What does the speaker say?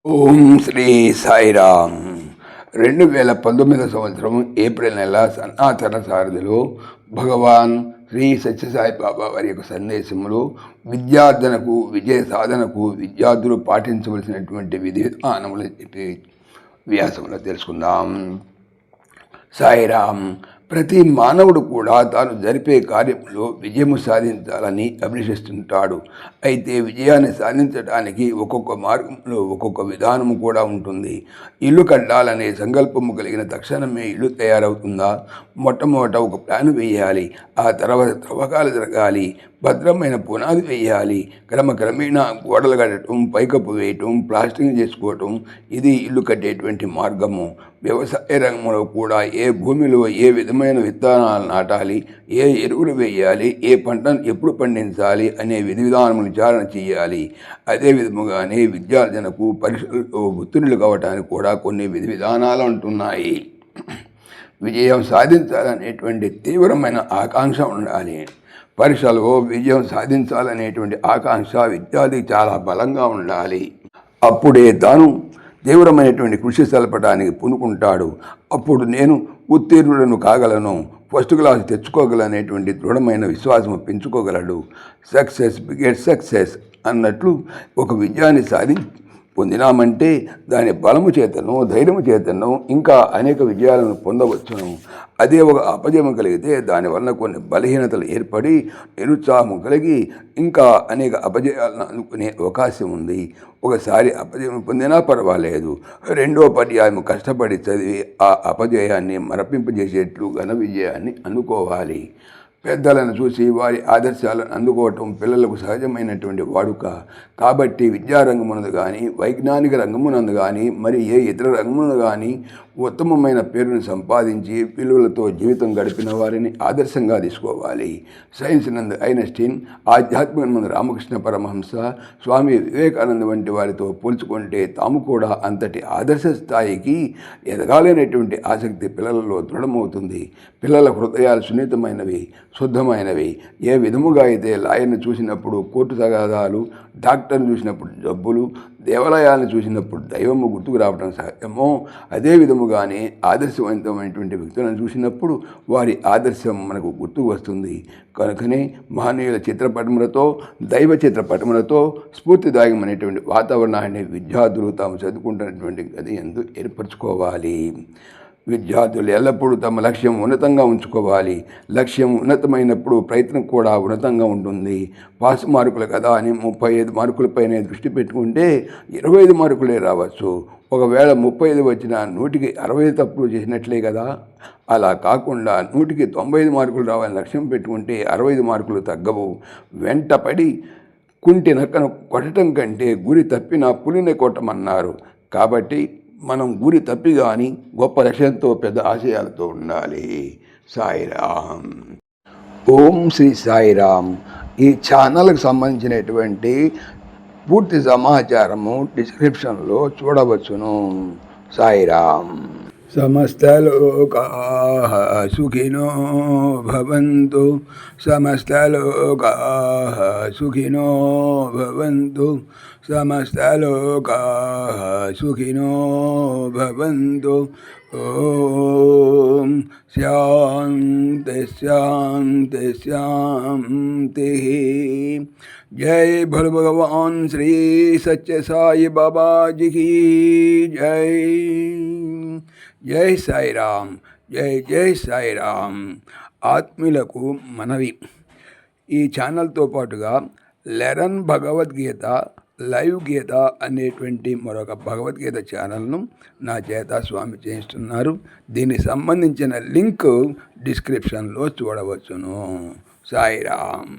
ఓం శ్రీ సాయిరామ్. 2019 సంవత్సరం ఏప్రిల్ నెల సనాతన సారథిలో భగవాన్ శ్రీ సత్యసాయి బాబా వారి యొక్క సందేశములు విద్యార్థనకు విజయ సాధనకు విద్యార్థులు పాటించవలసినటువంటి విధి విధానములు వ్యాసంలో తెలుసుకుందాం. సాయిరామ్. ప్రతి మానవుడు కూడా తాను జరిపే కార్యంలో విజయము సాధించాలని అభిలషిస్తుంటాడు. అయితే విజయాన్ని సాధించడానికి ఒక్కొక్క మార్గంలో ఒక్కొక్క విధానము కూడా ఉంటుంది. ఇల్లు కట్టాలనే సంకల్పము కలిగిన తక్షణమే ఇల్లు తయారవుతుందా? మొట్టమొదట ఒక ప్లాన్ వేయాలి. ఆ తర్వాత త్రవ్వకాలు జరగాలి. భద్రమైన పునాది వేయాలి. క్రమక్రమేణా గోడలు కట్టడం, పైకప్పు వేయటం, ప్లాస్టింగ్ చేసుకోవటం ఇది ఇల్లు కట్టేటువంటి మార్గము. వ్యవసాయ రంగంలో కూడా ఏ భూమిలో ఏ విధమైన విత్తనాలు నాటాలి, ఏ ఎరువులు వేయాలి, ఏ పంటను ఎప్పుడు పండించాలి అనే విధి విధానములు విచారణ చేయాలి. అదే విధముగానే విద్యార్జనకు పరీక్షల్లో ఉత్తీర్ణులు కావటానికి కూడా కొన్ని విధి విధానాలు ఉంటున్నాయి. విజయం సాధించాలనేటువంటి తీవ్రమైన ఆకాంక్ష ఉండాలి. పరీక్షలో విజయం సాధించాలనేటువంటి ఆకాంక్ష విద్యార్థికి చాలా బలంగా ఉండాలి. అప్పుడే తాను తీవ్రమైనటువంటి కృషి సలపడానికి పూనుకుంటాడు. అప్పుడు నేను ఉత్తీర్ణులను కాగలను, ఫస్ట్ క్లాస్ తెచ్చుకోగలనేటువంటి దృఢమైన విశ్వాసం పెంచుకోగలడు. సక్సెస్ బిగెట్ సక్సెస్ అన్నట్లు ఒక విజయాన్ని పొందినామంటే దాని బలము చేతను, ధైర్యము చేతను ఇంకా అనేక విజయాలను పొందవచ్చును. అదే ఒక అపజయం కలిగితే దానివల్ల కొన్ని బలహీనతలు ఏర్పడి నిరుత్సాహం కలిగి ఇంకా అనేక అపజయాలను అనుకునే అవకాశం ఉంది. ఒకసారి అపజయం పొందినా పర్వాలేదు, రెండో పర్యాయం కష్టపడి చదివి ఆ అపజయాన్ని మరపింపజేసేట్లు ఘన విజయాన్ని అనుకోవాలి. పెద్దలను చూసి వారి ఆదర్శాలను అందుకోవటం పిల్లలకు సహజమైనటువంటి వాడుక. కాబట్టి విద్యారంగమునందు కానీ, వైజ్ఞానిక రంగమునందు కానీ, మరి ఏ ఇతర రంగమునందు కానీ ఉత్తమమైన పేరును సంపాదించి విలువలతో జీవితం గడిపిన వారిని ఆదర్శంగా తీసుకోవాలి. సైన్స్ నందు ఐన్స్టీన్, ఆధ్యాత్మిక నందు రామకృష్ణ పరమహంస, స్వామి వివేకానంద వంటి వారితో పోల్చుకుంటే తాము కూడా అంతటి ఆదర్శ స్థాయికి ఎదగాలనేటువంటి ఆసక్తి పిల్లలలో దృఢమవుతుంది. పిల్లల హృదయాలు సున్నితమైనవి, శుద్ధమైనవి. ఏ విధముగా అయితే లాయర్ని చూసినప్పుడు కోర్టు తగాదాలు, డాక్టర్ని చూసినప్పుడు జబ్బులు, దేవాలయాలను చూసినప్పుడు దైవము గుర్తుకు రావడం సహజమో అదే విధముగానే ఆదర్శవంతమైనటువంటి వ్యక్తులను చూసినప్పుడు వారి ఆదర్శం మనకు గుర్తుకు వస్తుంది. కనుకనే మహనీయుల చిత్రపటములతో, దైవ చిత్రపటములతో స్ఫూర్తిదాయకమైనటువంటి వాతావరణాన్ని విద్యార్థులు తాము చదువుకుంటున్నటువంటి గది యందు ఏర్పరచుకోవాలి. విద్యార్థులు ఎల్లప్పుడూ తమ లక్ష్యం ఉన్నతంగా ఉంచుకోవాలి. లక్ష్యం ఉన్నతమైనప్పుడు ప్రయత్నం కూడా ఉన్నతంగా ఉంటుంది. పాస్ మార్కులు కదా అని 35 మార్కులపైనే దృష్టి పెట్టుకుంటే 25 మార్కులే రావచ్చు. ఒకవేళ 35 వచ్చినా 100కి 60 తప్పులు చేసినట్లే కదా. అలా కాకుండా 100కి 95 మార్కులు రావాలని లక్ష్యం పెట్టుకుంటే 65 మార్కులు తగ్గవు. వెంటపడి కుంటి నక్కను కొట్టడం కంటే గురి తప్పిన పులిని కొట్టమన్నారు. కాబట్టి మనం గురి తప్పి కానీ గొప్ప లక్ష్యంతో పెద్ద ఆశయాలతో ఉండాలి. సాయిరామ్. ఓం శ్రీ సాయిరామ్. ఈ ఛానల్కి సంబంధించినటువంటి పూర్తి సమాచారము డిస్క్రిప్షన్లో చూడవచ్చును. సాయిరామ్. సమస్తలోకాః సుఖినో భవంతు. సమస్తలోకాః సుఖినో భవంతు. సమస్తలోకాః సుఖినో భవంతు. ఓం శాంతి శాంతి శాంతి. జై భోले భగవాన్ శ్రీ సత్య సాయి బాబాజీకి జై. జై సాయిరామ్. జై జై సాయిరామ్. ఆత్మీయులకు మనవి, ఈ ఛానల్తో పాటుగా లెరన్ భగవద్గీత లైవ్ గీత అనేటువంటి మరొక భగవద్గీత ఛానల్ను నా చేత స్వామి చేయిస్తున్నారు. దీనికి సంబంధించిన లింక్ డిస్క్రిప్షన్లో చూడవచ్చును. సాయిరామ్.